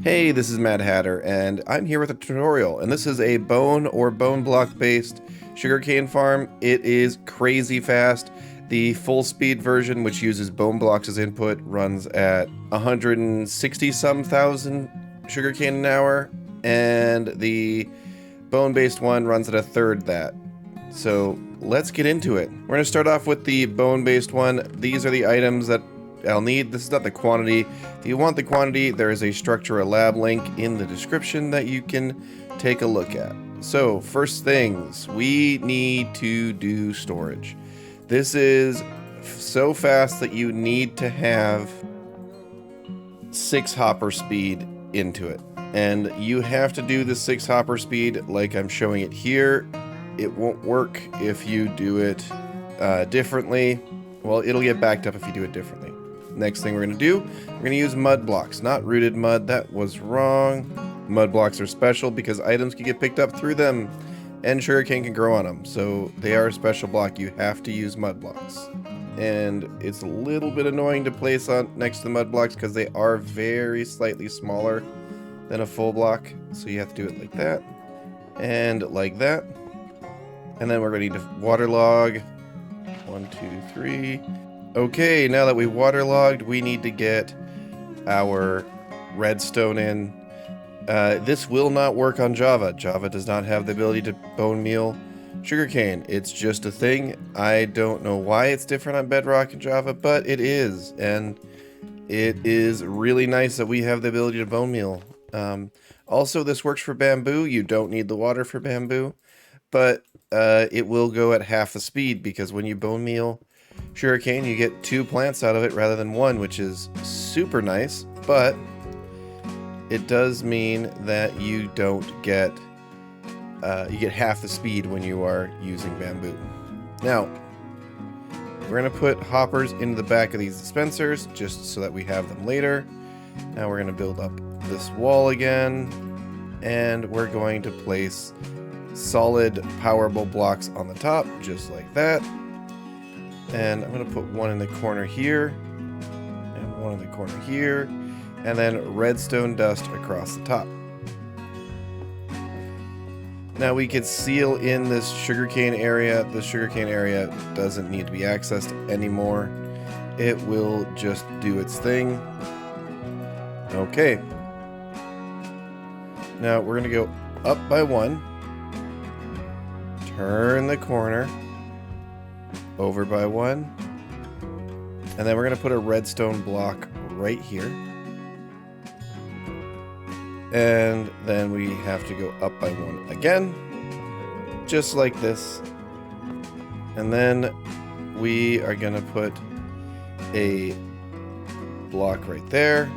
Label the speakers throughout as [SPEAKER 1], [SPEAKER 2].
[SPEAKER 1] Hey, this is Mad Hatter, and I'm here with a tutorial, and this is a bone or bone block based sugarcane farm. It is crazy fast. The full speed version, which uses bone blocks as input, runs at 160 some thousand sugarcane an hour, and the bone based one runs at a third that. So let's get into it. We're going to start off with the bone based one. These are the items that I'll need. This is not the quantity. If you want the quantity, there is a Structure a Lab link in the description that you can take a look at. So first things, we need to do storage. This is so fast that you need to have 6 hopper speed into it. And you have to do the 6 hopper speed like I'm showing it here. It won't work if you do it differently. Well, it'll get backed up if you do it differently. Next thing we're going to do, we're going to use mud blocks, not rooted mud. That was wrong. Mud blocks are special because items can get picked up through them and sugarcane can grow on them. So they are a special block. You have to use mud blocks. And it's a little bit annoying to place on next to the mud blocks because they are very slightly smaller than a full block. So you have to do it like that and like that. And then we're going to need to waterlog. 1, 2, 3. Okay, now that we waterlogged, we need to get our redstone in. This will not work on Java. Java does not have the ability to bone meal sugarcane. It's just a thing. I don't know why it's different on Bedrock and Java, but it is. And it is really nice that we have the ability to bone meal. Also, this works for bamboo. You don't need the water for bamboo, but it will go at half the speed because when you bone meal sugarcane, you get 2 plants out of it rather than 1, which is super nice, but it does mean that you don't get, you get half the speed when you are using bamboo. Now, we're going to put hoppers into the back of these dispensers just so that we have them later. Now we're going to build up this wall again, and we're going to place solid powerable blocks on the top, just like that. And I'm going to put one in the corner here, and one in the corner here, and then redstone dust across the top. Now we could seal in this sugarcane area. The sugarcane area doesn't need to be accessed anymore. It will just do its thing. Okay. Now we're going to go up by 1. Turn the corner, over by 1, and then we're going to put a redstone block right here, and then we have to go up by 1 again, just like this, and then we are going to put a block right there.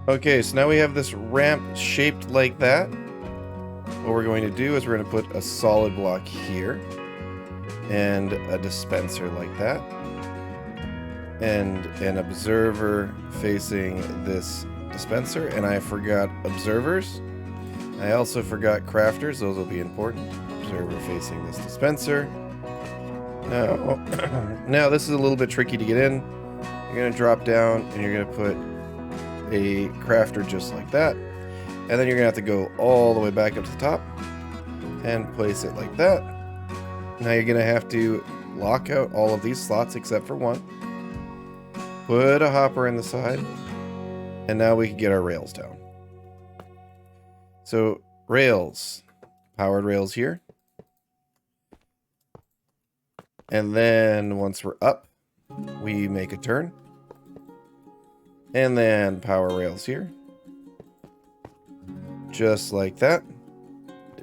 [SPEAKER 1] Okay, so now we have this ramp shaped like that. What we're going to do is we're going to put a solid block here and a dispenser like that and an observer facing this dispenser, and I forgot observers. I also forgot crafters. Those will be important. Observer facing this dispenser. Now this is a little bit tricky to get in. You're going to drop down and you're going to put a crafter just like that. And then you're going to have to go all the way back up to the top and place it like that. Now you're going to have to lock out all of these slots except for one. Put a hopper in the side. And now we can get our rails down. So rails, powered rails here. And then once we're up, we make a turn. And then power rails here. Just like that.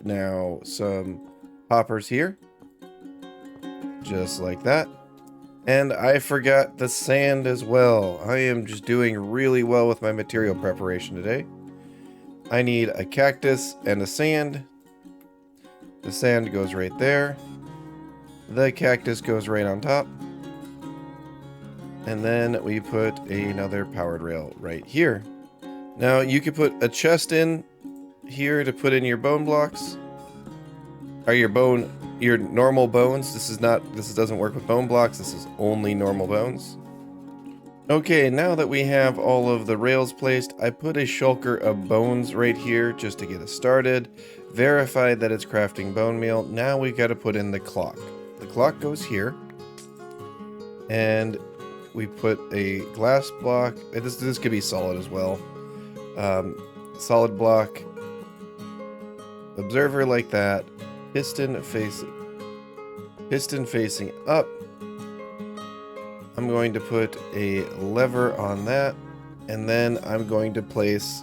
[SPEAKER 1] Now some hoppers here. Just like that. And I forgot the sand as well. I am just doing really well with my material preparation today. I need a cactus and a sand. The sand goes right there. The cactus goes right on top. And then we put another powered rail right here. Now you could put a chest in here to put in your bone blocks. Or your normal bones. This doesn't work with bone blocks. This is only normal bones. Okay, now that we have all of the rails placed, I put a shulker of bones right here just to get us started. Verify that it's crafting bone meal. Now we've got to put in the clock. The clock goes here. And we put a glass block. This could be solid as well. Solid block. Observer like that. Piston facing up. I'm going to put a lever on that, and then I'm going to place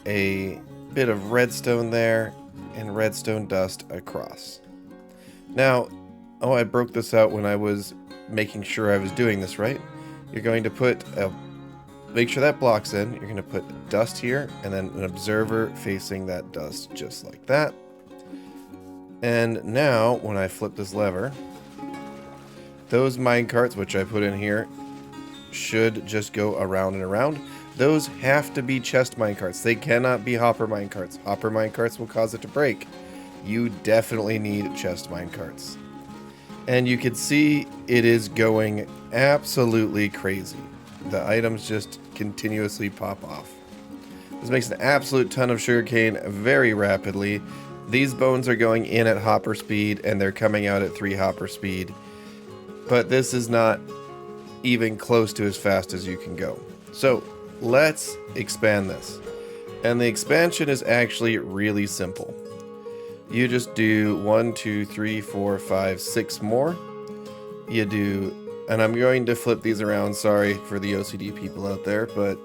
[SPEAKER 1] a bit of redstone there and redstone dust across. Now, oh, I broke this out when I was making sure I was doing this right. You're going to put make sure that block's in. You're going to put dust here and then an observer facing that dust just like that. And now when I flip this lever, those mine carts, which I put in here, should just go around and around. Those have to be chest mine carts. They cannot be hopper mine carts. Hopper mine carts will cause it to break. You definitely need chest mine carts. And you can see it is going absolutely crazy. The items just continuously pop off. This makes an absolute ton of sugarcane very rapidly. These bones are going in at hopper speed and they're coming out at 3 hopper speed. But this is not even close to as fast as you can go. So let's expand this. And the expansion is actually really simple. You just do 1, 2, 3, 4, 5, 6 more. You do, and I'm going to flip these around, sorry for the OCD people out there, but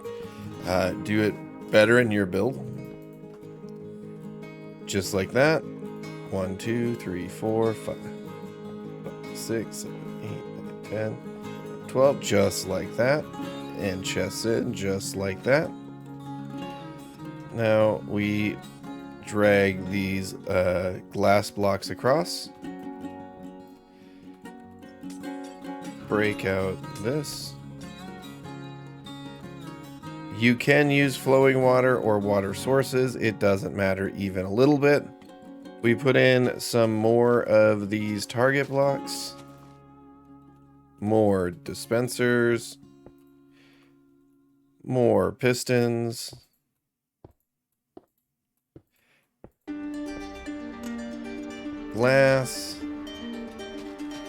[SPEAKER 1] do it better in your build. Just like that. 1, 2, 3, 4, 5, 6, 7, 8, 9, 10, 12, just like that. And chests in, just like that. Now we drag these glass blocks across. Break out this. You can use flowing water or water sources. It doesn't matter even a little bit. We put in some more of these target blocks. More dispensers. More pistons. Glass.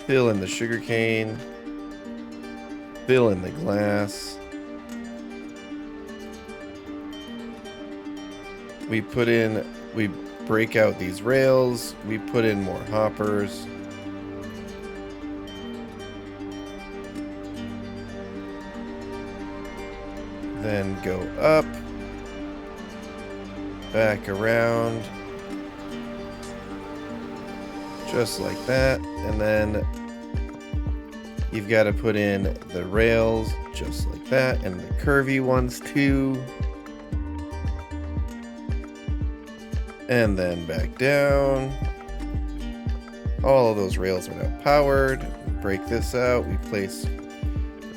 [SPEAKER 1] Fill in the sugarcane. Fill in the glass. We break out these rails. We put in more hoppers. Then go up. Back around. Just like that. And then you've got to put in the rails just like that. And the curvy ones too. And then back down. All of those rails are now powered. Break this out. We place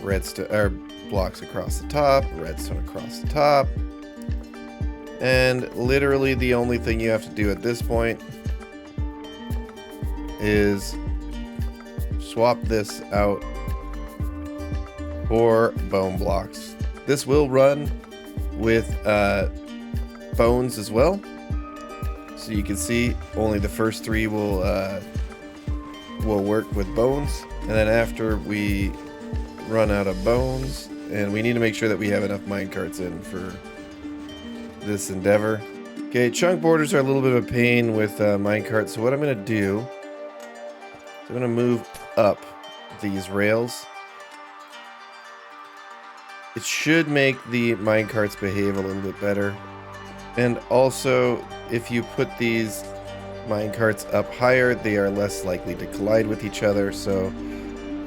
[SPEAKER 1] redstone or blocks across the top, redstone across the top. And literally the only thing you have to do at this point is swap this out for bone blocks. This will run with bones as well. So you can see only the first 3 will work with bones. And then after we run out of bones, and we need to make sure that we have enough minecarts in for this endeavor. Okay, chunk borders are a little bit of a pain with minecarts. So what I'm going to do is I'm going to move up these rails. It should make the minecarts behave a little bit better. And also, if you put these minecarts up higher, they are less likely to collide with each other. So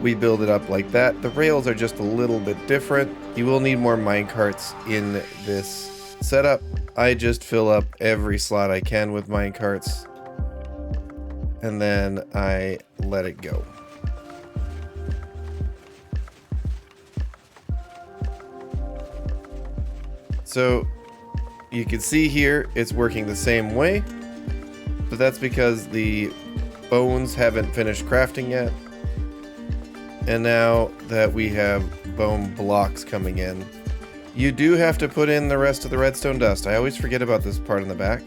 [SPEAKER 1] we build it up like that. The rails are just a little bit different. You will need more minecarts in this setup. I just fill up every slot I can with minecarts. And then I let it go. So you can see here it's working the same way, but that's because the bones haven't finished crafting yet. And now that we have bone blocks coming in. You do have to put in the rest of the redstone dust. I always forget about this part in the back.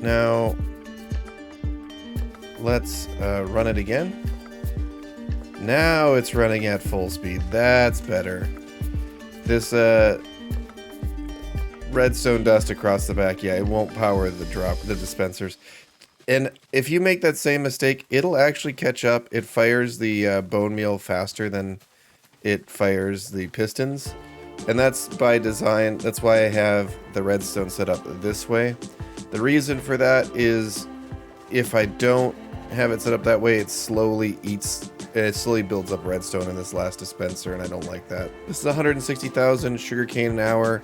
[SPEAKER 1] Now, let's run it again. Now it's running at full speed. That's better. This redstone dust across the back, yeah, it won't power the dispensers. And if you make that same mistake, it'll actually catch up. It fires the bone meal faster than it fires the pistons. And that's by design. That's why I have the redstone set up this way. The reason for that is if I don't have it set up that way, it slowly builds up redstone in this last dispenser, and I don't like that. This is 160,000 sugarcane an hour.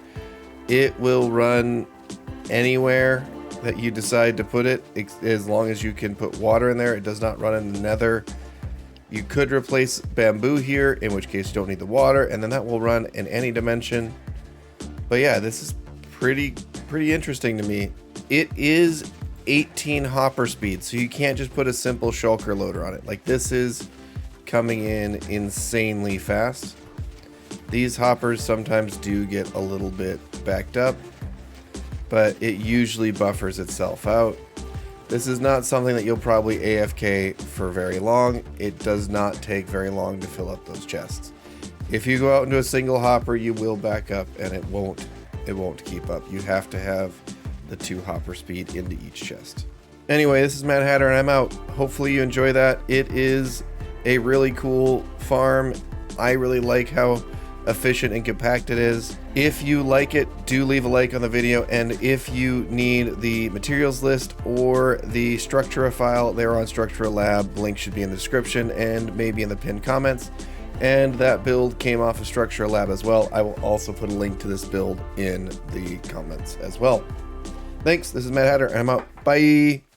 [SPEAKER 1] It will run anywhere that you decide to put it, as long as you can put water in there. It does not run in the nether. You could replace bamboo here, in which case you don't need the water, and then that will run in any dimension. But yeah, this is pretty interesting to me. It is 18 hopper speed, so you can't just put a simple shulker loader on it. Like, this is coming in insanely fast. These hoppers sometimes do get a little bit backed up, but it usually buffers itself out. This is not something that you'll probably AFK for very long. It does not take very long to fill up those chests. If you go out into a single hopper, you will back up, and it won't keep up. You have to have the 2 hopper speed into each chest. Anyway, this is Mad Hatter, and I'm out. Hopefully you enjoy that. It is a really cool farm. I really like how efficient and compact it is. If you like it, do leave a like on the video, and if you need the materials list or the Structura file, they're on Structura Lab. Link should be in the description and maybe in the pinned comments. And that build came off of Structura Lab as well. I will also put a link to this build in the comments as well. Thanks, this is Mad Hatter, and I'm out. Bye!